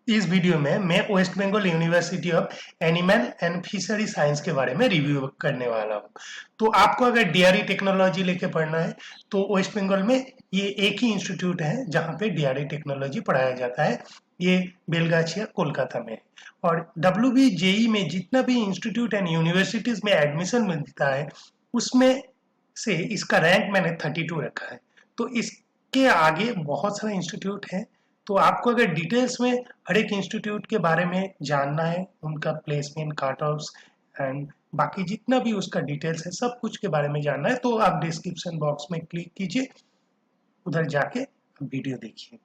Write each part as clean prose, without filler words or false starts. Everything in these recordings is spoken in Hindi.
इस वीडियो में मैं West Bengal university of animal and fishery science के बारे में रिव्यू करने वाला हूँ। तो आपको अगर डीआरई टेक्नोलॉजी लेके पढ़ना है तो वेस्ट बंगाल में ये एक ही इंस्टीट्यूट है जहाँ पे डीआरई टेक्नोलॉजी पढ़ाया जाता है। ये बेलगाछिया कोलकाता में है। और WBJE में जितना भी इंस्टीट्यूट एंड यूनिवर्सिटीज में एडमिशन मिलता है उसमें से इसका रैंक मैंने 32 रखा है। तो इसके आगे बहुत सारे इंस्टीट्यूट हैं। तो आपको अगर डिटेल्स में हर एक इंस्टीट्यूट के बारे में जानना है, उनका प्लेसमेंट कट ऑफ्स एंड बाकी जितना भी उसका डिटेल्स है सब कुछ के बारे में जानना है तो आप डिस्क्रिप्शन बॉक्स में क्लिक कीजिए, उधर जाके वीडियो देखिए।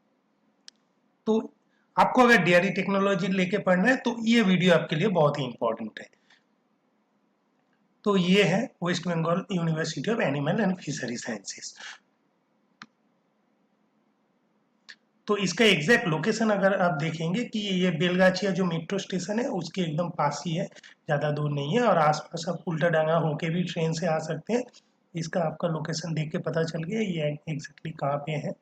तो आपको अगर डेयरी टेक्नोलॉजी लेके पढ़ना है तो ये वीडियो आपके लिए बहुत ही इंपॉर्टेंट है। तो ये है West Bengal university of animal and fishery sciences. तो इसका एग्जैक्ट लोकेशन अगर आप देखेंगे कि ये बेलगाछिया जो मेट्रो स्टेशन है उसके एकदम पास ही है, ज़्यादा दूर नहीं है। और आसपास आप उल्टा डांगा होके भी ट्रेन से आ सकते हैं। इसका आपका लोकेशन देख के पता चल गया ये एग्जैक्टली कहाँ पे है।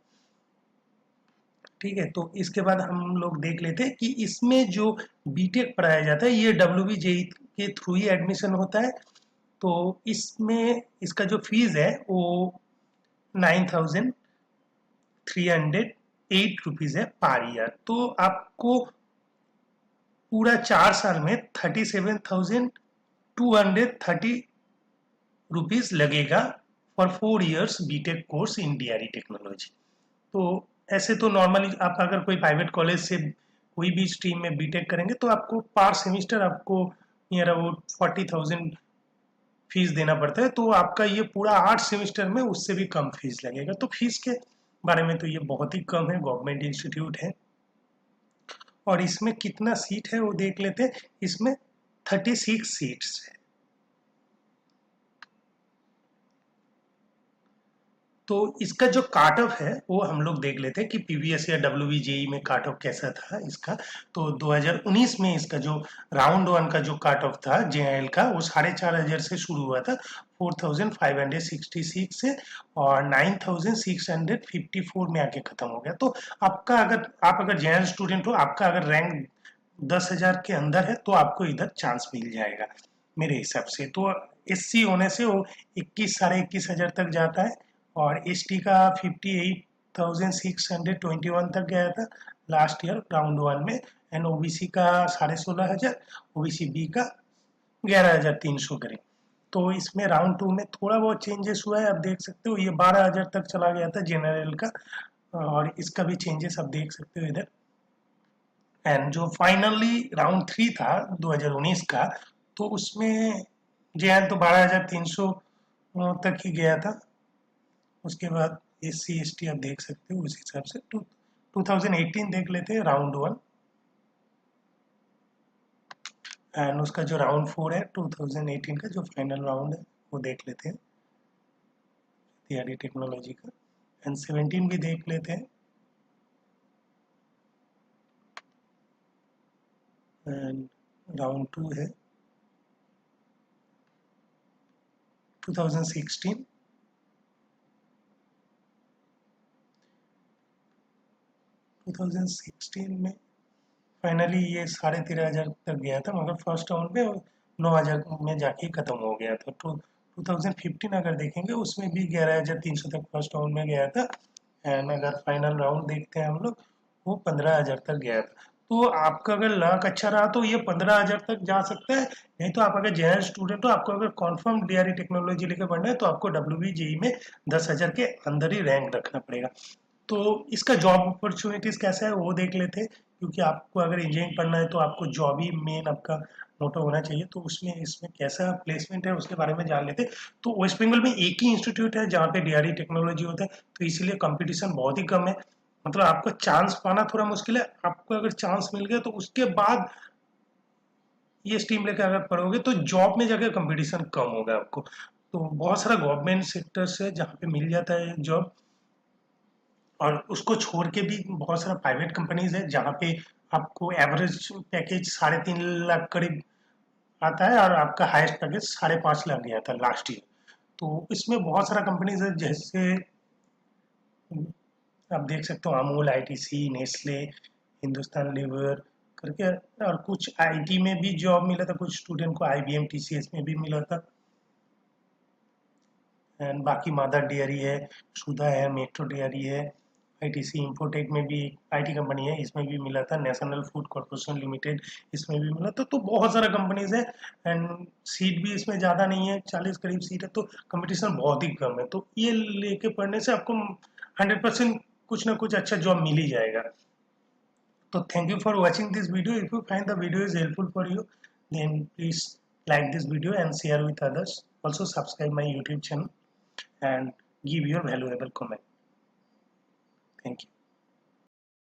ठीक है, तो इसके बाद हम लोग देख लेते हैं कि इसमें जो बीटेक पढ़ाया जाता है ये WBJE के थ्रू ही एडमिशन होता है। तो इसमें इसका जो फीस है वो 9,308 रुपीज़ है पर ईयर। तो आपको पूरा 4 साल में 37,230 रुपीज़ लगेगा for 4 years BTech course in dairy technology. तो ऐसे तो नॉर्मली आप अगर कोई प्राइवेट कॉलेज से कोई भी स्ट्रीम में बीटेक करेंगे तो आपको पर सेमिस्टर आपको नियर अबाउट 40,000 फीस देना पड़ता है। तो आपका ये पूरा 8 सेमिस्टर में उससे भी कम फीस लगेगा। तो फीस के बारे में तो ये बहुत ही कम है, गवर्नमेंट इंस्टीट्यूट है। और इसमें कितना सीट है वो देख लेते हैं। इसमें 36 सीट्स है। तो इसका जो काट ऑफ है वो हम लोग देख लेते हैं कि पीवीएस या WBJE में काट ऑफ कैसा था इसका। तो 2019 में इसका जो राउंड वन का जो काट ऑफ था JIL का वो 4,500 से शुरू हुआ था, 4,566 से, और 9,654 में आके खत्म हो गया। तो आपका अगर JIL स्टूडेंट हो, आपका अगर रैंक 10,000 के अंदर है तो आपको इधर चांस मिल जाएगा मेरे हिसाब से। तो SC होने से वो 21,000 तक जाता है। और ST का 58,621 तक गया था लास्ट ईयर राउंड वन में। एंड OBC का 16,500, OBC B का 11,300 करीब। तो इसमें राउंड टू में थोड़ा बहुत चेंजेस हुआ है, आप देख सकते हो। ये 12,000 तक चला गया था जनरल का, और इसका भी चेंजेस आप देख सकते हो इधर। एंड जो फाइनली राउंड थ्री था 2019 का, तो उसमें JN तो 12,300 तक ही गया था। उसके बाद SC ST आप देख सकते हो उस हिसाब से। 2018 देख लेते हैं राउंड वन। एंड उसका जो राउंड फोर है 2018 का जो फाइनल राउंड है वो देख लेते हैं तैयारी टेक्नोलॉजी का। एंड 17 भी देख लेते हैं। एंड राउंड टू है 2016। 2016 में फाइनली ये 13,500 तक गया था, मगर फर्स्ट राउंड में 9,000 में जाके खत्म हो गया था। तो 2015 अगर देखेंगे उसमें भी 11,300 तक फर्स्ट राउंड में गया था। एंड अगर फाइनल राउंड देखते हैं हम लोग, वो 15,000 तक गया था। तो आपका अगर लक अच्छा रहा तो ये 15,000 तक जा सकता है। नहीं तो आप अगर जेनरल स्टूडेंट हो, आपको अगर कॉन्फर्म डीआरई टेक्नोलॉजी लेकर पढ़ना है तो आपको WBJE में 10,000 के अंदर ही रैंक रखना पड़ेगा। तो इसका जॉब अपॉर्चुनिटीज़ कैसा है वो देख लेते हैं। क्योंकि आपको अगर इंजीनियरिंग पढ़ना है तो आपको जॉब ही मेन आपका मोटो होना चाहिए। तो उसमें इसमें कैसा प्लेसमेंट है उसके बारे में जान लेते हैं। तो वेस्ट बंगाल में एक ही इंस्टीट्यूट है जहाँ पे डीआरई टेक्नोलॉजी होता है, तो इसीलिए कंपटीशन बहुत ही कम है। मतलब आपको चांस पाना थोड़ा मुश्किल है। आपको अगर चांस मिल गया तो उसके बाद ये स्ट्रीम लेकर अगर पढ़ोगे तो जॉब में जाकर कंपटीशन कम होगा आपको। तो बहुत सारा गवर्नमेंट सेक्टर्स है जहाँ पे मिल जाता है जॉब। और उसको छोड़ के भी बहुत सारा प्राइवेट कंपनीज है जहाँ पे आपको एवरेज पैकेज 3.5 लाख करीब आता है, और आपका हाईएस्ट पैकेज 5.5 लाख गया था लास्ट ईयर। तो इसमें बहुत सारा कंपनीज है, जैसे आप देख सकते हो Amul, ITC, Nestle, Hindustan Lever करके, और कुछ आईटी में भी जॉब मिला था कुछ स्टूडेंट को, आईबीएम टीसीएस में भी मिला था। एंड बाकी मदर डेयरी है, सुधा है, मेट्रो डेयरी है, आईटीसी इंफोटेक में भी आईटी कंपनी है, इसमें भी मिला था, नेशनल फूड कॉर्पोरेशन लिमिटेड इसमें भी मिला था। तो बहुत सारा कंपनीज है एंड सीट भी इसमें ज़्यादा नहीं है, 40 करीब सीट है, तो कंपटीशन बहुत ही कम है। तो ये लेके पढ़ने से आपको 100% कुछ ना कुछ अच्छा जॉब मिल ही जाएगा। So thank you for watching this video. If you find the video is helpful for you, then please like this video and share with others. Also subscribe my YouTube channel and give your valuable comment. Thank you.